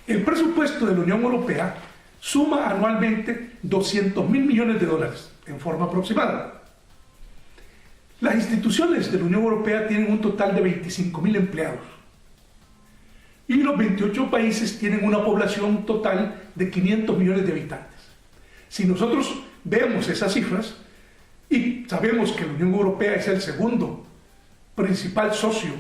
El presupuesto de la Unión Europea suma anualmente 200.000 millones de dólares en forma aproximada. Las instituciones de la Unión Europea tienen un total de 25.000 empleados y los 28 países tienen una población total de 500 millones de habitantes. Si nosotros vemos esas cifras y sabemos que la Unión Europea es el segundo principal socio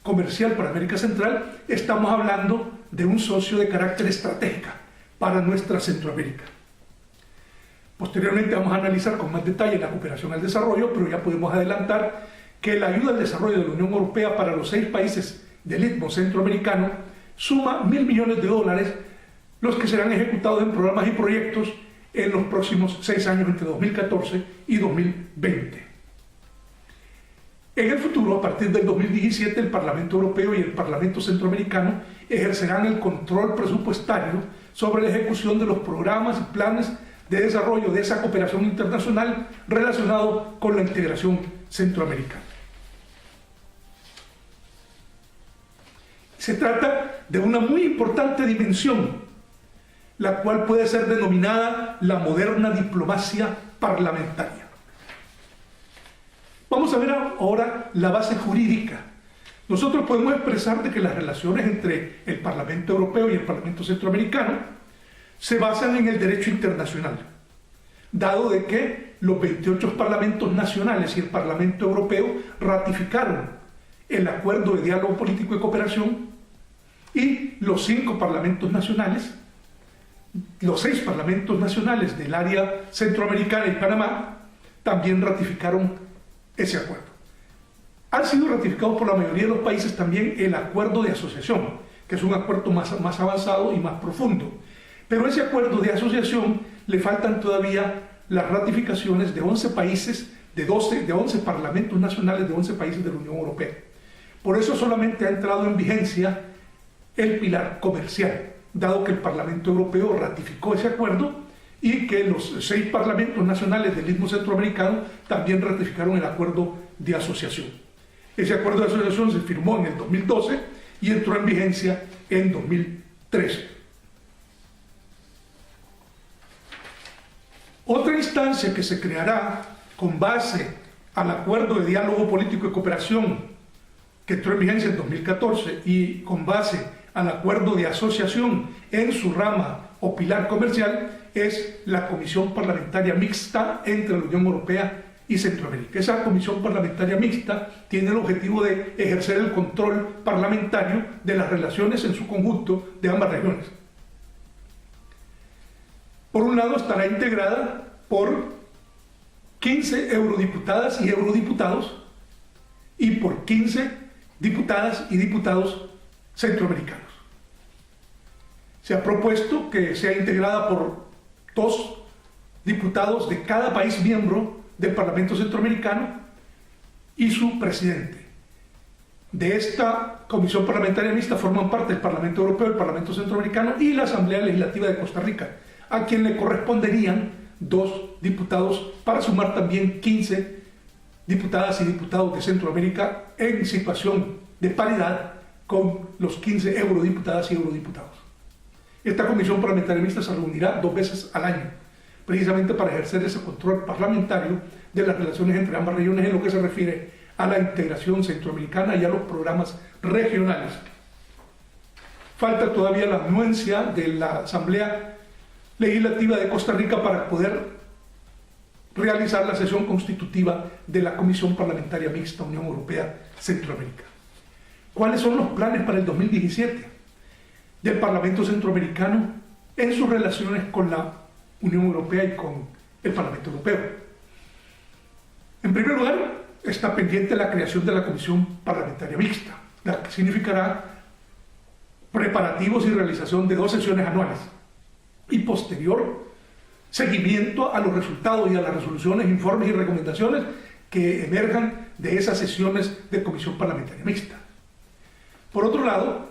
comercial para América Central, estamos hablando de un socio de carácter estratégico para nuestra Centroamérica. Posteriormente vamos a analizar con más detalle la cooperación al desarrollo, pero ya podemos adelantar que la ayuda al desarrollo de la Unión Europea para los 6 países del Istmo Centroamericano suma 1.000 millones de dólares, los que serán ejecutados en programas y proyectos en los próximos 6 años, entre 2014 y 2020. En el futuro, a partir del 2017, el Parlamento Europeo y el Parlamento Centroamericano ejercerán el control presupuestario sobre la ejecución de los programas y planes de desarrollo de esa cooperación internacional relacionado con la integración centroamericana. Se trata de una muy importante dimensión, la cual puede ser denominada la moderna diplomacia parlamentaria. Vamos a ver ahora la base jurídica. Nosotros podemos expresar de que las relaciones entre el Parlamento Europeo y el Parlamento Centroamericano se basan en el derecho internacional, dado de que los 28 parlamentos nacionales y el Parlamento Europeo ratificaron el Acuerdo de Diálogo Político y Cooperación, y los 5 parlamentos nacionales, los 6 parlamentos nacionales del área centroamericana y Panamá también ratificaron ese acuerdo. Han sido ratificados por la mayoría de los países también el acuerdo de asociación, que es un acuerdo más avanzado y más profundo. Pero a ese acuerdo de asociación le faltan todavía las ratificaciones de 11 países, de 11 parlamentos nacionales de 11 países de la Unión Europea. Por eso solamente ha entrado en vigencia el pilar comercial, dado que el Parlamento Europeo ratificó ese acuerdo y que los 6 parlamentos nacionales del Istmo Centroamericano también ratificaron el acuerdo de asociación. Ese acuerdo de asociación se firmó en el 2012 y entró en vigencia en 2013. Otra instancia que se creará con base al Acuerdo de Diálogo Político y Cooperación que entró en vigencia en 2014 y con base al Acuerdo de Asociación en su rama o pilar comercial es la Comisión Parlamentaria Mixta entre la Unión Europea y Centroamérica. Esa Comisión Parlamentaria Mixta tiene el objetivo de ejercer el control parlamentario de las relaciones en su conjunto de ambas regiones. Por un lado estará integrada por 15 eurodiputadas y eurodiputados y por 15 diputadas y diputados centroamericanos. Se ha propuesto que sea integrada por 2 diputados de cada país miembro del Parlamento Centroamericano y su presidente. De esta Comisión Parlamentaria Mixta forman parte el Parlamento Europeo, el Parlamento Centroamericano y la Asamblea Legislativa de Costa Rica, a quien le corresponderían 2 diputados para sumar también 15 diputadas y diputados de Centroamérica en situación de paridad con los 15 eurodiputadas y eurodiputados. Esta Comisión Parlamentaria Mixta se reunirá 2 veces al año, precisamente para ejercer ese control parlamentario de las relaciones entre ambas regiones en lo que se refiere a la integración centroamericana y a los programas regionales. Falta todavía la anuencia de la Asamblea Legislativa de Costa Rica para poder realizar la sesión constitutiva de la Comisión Parlamentaria Mixta Unión Europea-Centroamérica. ¿Cuáles son los planes para el 2017 del Parlamento Centroamericano en sus relaciones con la Unión Europea y con el Parlamento Europeo? En primer lugar, está pendiente la creación de la Comisión Parlamentaria Mixta, la que significará preparativos y realización de 2 sesiones anuales y posterior seguimiento a los resultados y a las resoluciones, informes y recomendaciones que emerjan de esas sesiones de Comisión Parlamentaria Mixta. Por otro lado,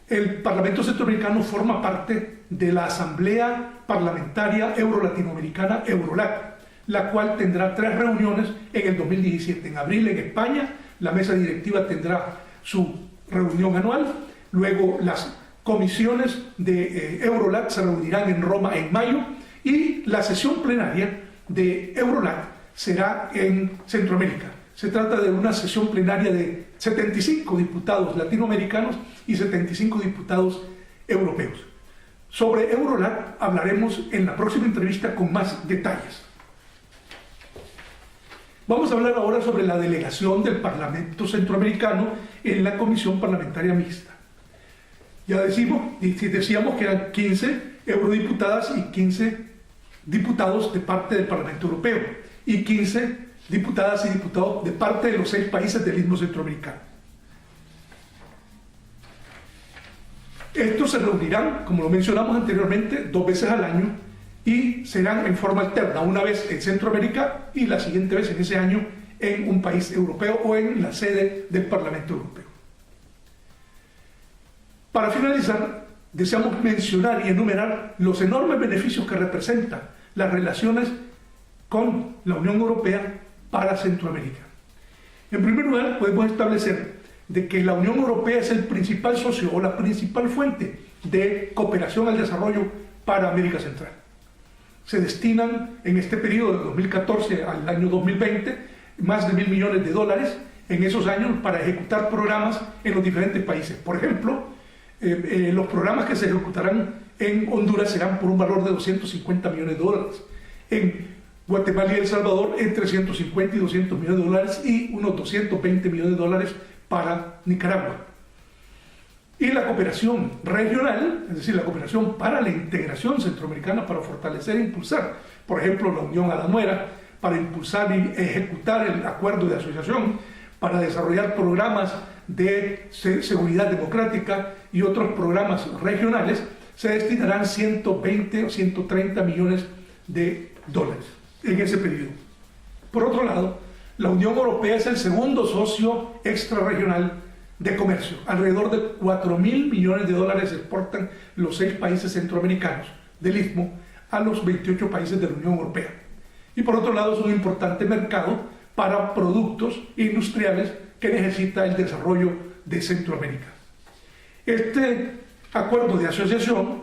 el Parlamento Centroamericano forma parte de la Asamblea Parlamentaria Euro-Latinoamericana, Eurolat, la cual tendrá 3 reuniones en el 2017. En abril en España, la mesa directiva tendrá su reunión anual, luego las comisiones de Eurolat se reunirán en Roma en mayo y la sesión plenaria de Eurolat será en Centroamérica. Se trata de una sesión plenaria de 75 diputados latinoamericanos y 75 diputados europeos. Sobre Eurolat hablaremos en la próxima entrevista con más detalles. Vamos a hablar ahora sobre la delegación del Parlamento Centroamericano en la Comisión Parlamentaria Mixta. Ya decíamos que eran 15 eurodiputadas y 15 diputados de parte del Parlamento Europeo y 15 diputadas y diputados de parte de los 6 países del Istmo Centroamericano. Estos se reunirán, como lo mencionamos anteriormente, 2 veces al año y serán en forma alterna, una vez en Centroamérica y la siguiente vez en ese año en un país europeo o en la sede del Parlamento Europeo. Para finalizar, deseamos mencionar y enumerar los enormes beneficios que representan las relaciones con la Unión Europea para Centroamérica. En primer lugar, podemos establecer de que la Unión Europea es el principal socio o la principal fuente de cooperación al desarrollo para América Central. Se destinan en este periodo de 2014 al año 2020 más de $1.000 millones en esos años para ejecutar programas en los diferentes países. Por ejemplo, los programas que se ejecutarán en Honduras serán por un valor de $250 millones. En Guatemala y El Salvador entre 150 y $200 millones y unos $220 millones para Nicaragua. Y la cooperación regional, es decir, la cooperación para la integración centroamericana, para fortalecer e impulsar, por ejemplo, la Unión a la Nuera, para impulsar y ejecutar el acuerdo de asociación, para desarrollar programas de seguridad democrática y otros programas regionales, se destinarán 120 o 130 millones de dólares en ese periodo. Por otro lado, la Unión Europea es el segundo socio extrarregional de comercio. Alrededor de $4.000 millones exportan los 6 países centroamericanos del Istmo a los 28 países de la Unión Europea. Y por otro lado, es un importante mercado para productos industriales que necesita el desarrollo de Centroamérica. Este acuerdo de asociación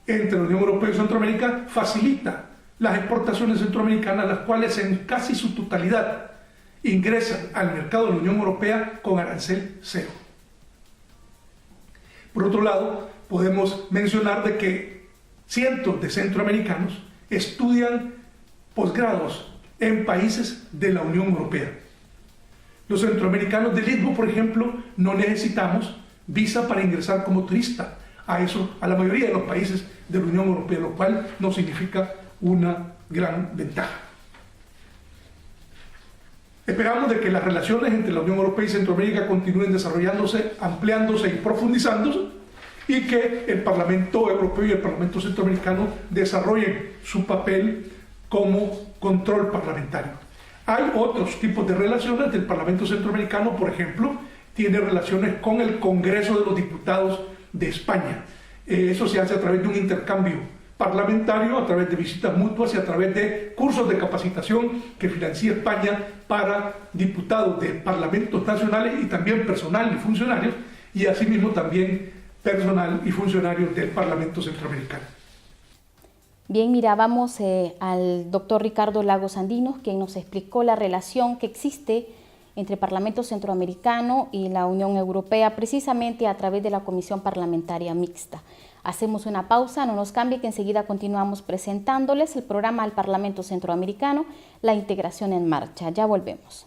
entre la Unión Europea y Centroamérica facilita las exportaciones centroamericanas, las cuales en casi su totalidad ingresan al mercado de la Unión Europea con arancel cero. Por otro lado, podemos mencionar de que cientos de centroamericanos estudian posgrados en países de la Unión Europea. Los centroamericanos del Istmo, por ejemplo, no necesitamos visa para ingresar como turista a la mayoría de los países de la Unión Europea, lo cual nos significa una gran ventaja. Esperamos de que las relaciones entre la Unión Europea y Centroamérica continúen desarrollándose, ampliándose y profundizándose, y que el Parlamento Europeo y el Parlamento Centroamericano desarrollen su papel como control parlamentario. Hay otros tipos de relaciones del Parlamento Centroamericano, por ejemplo, tiene relaciones con el Congreso de los Diputados de España. Eso se hace a través de un intercambio parlamentario, a través de visitas mutuas y a través de cursos de capacitación que financia España para diputados de parlamentos nacionales y también personal y funcionarios, y asimismo también personal y funcionarios del Parlamento Centroamericano. Bien, mirábamos al doctor Ricardo Lagos Andino, quien nos explicó la relación que existe entre el Parlamento Centroamericano y la Unión Europea, precisamente a través de la Comisión Parlamentaria Mixta. Hacemos una pausa, no nos cambie, que enseguida continuamos presentándoles el programa al Parlamento Centroamericano, La Integración en Marcha. Ya volvemos.